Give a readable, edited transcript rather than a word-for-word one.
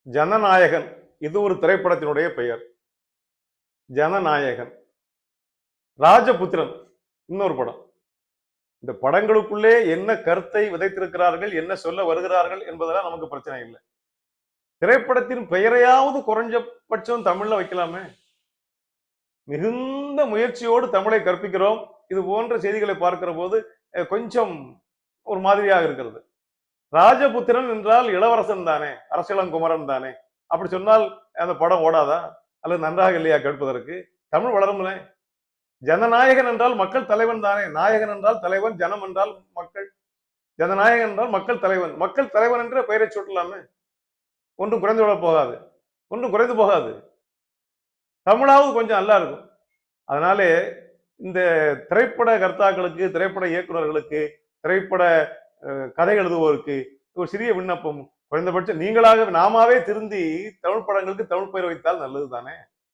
ஜனநாயகன் இது ஒரு திரைப்படத்தினுடைய பெயர். ஜனநாயகன். ராஜபுத்திரன் இன்னொரு படம். இந்த படங்களுக்குள்ளே என்ன கருத்தை விதைத்திருக்கிறார்கள், என்ன சொல்ல வருகிறார்கள் என்பதெல்லாம் நமக்கு பிரச்சனை இல்லை. திரைப்படத்தின் பெயரையாவது குறைஞ்சபட்சம் தமிழ்ல வைக்கலாமே. மிகுந்த முயற்சியோடு தமிழை கற்பிக்கிறோம். இது போன்ற செய்திகளை பார்க்கிற போது கொஞ்சம் ஒரு மாதிரியாக இருக்கிறது. ராஜபுத்திரன் என்றால் இளவரசன் தானே, அரசலங்குமரன் தானே. அப்படி சொன்னால் அந்த படம் ஓடாதா? அல்லது நன்றாக இல்லையா கேட்பதற்கு? தமிழ் வளரும்ல. ஜனநாயகன் என்றால் மக்கள் தலைவன் தானே. நாயகன் என்றால் தலைவன், ஜனம் என்றால் மக்கள். ஜனநாயகன் என்றால் மக்கள் தலைவன். மக்கள் தலைவன் என்ற பெயரை சொல்லலாமே. ஒன்றும் குறைந்து விட போகாது, ஒன்றும் குறைந்து போகாது. தமிழாவது கொஞ்சம் நல்லா இருக்கும். அதனாலே இந்த திரைப்பட கர்த்தாக்களுக்கு, திரைப்பட இயக்குநர்களுக்கு, திரைப்பட கதை எழுதுவோருக்கு ஒரு சிறிய விண்ணப்பம். குறைந்தபட்சம் நீங்களாக நாமாவே திருந்தி தமிழ் படங்களுக்கு தமிழ் பெயர் வைத்தால் நல்லது தானே.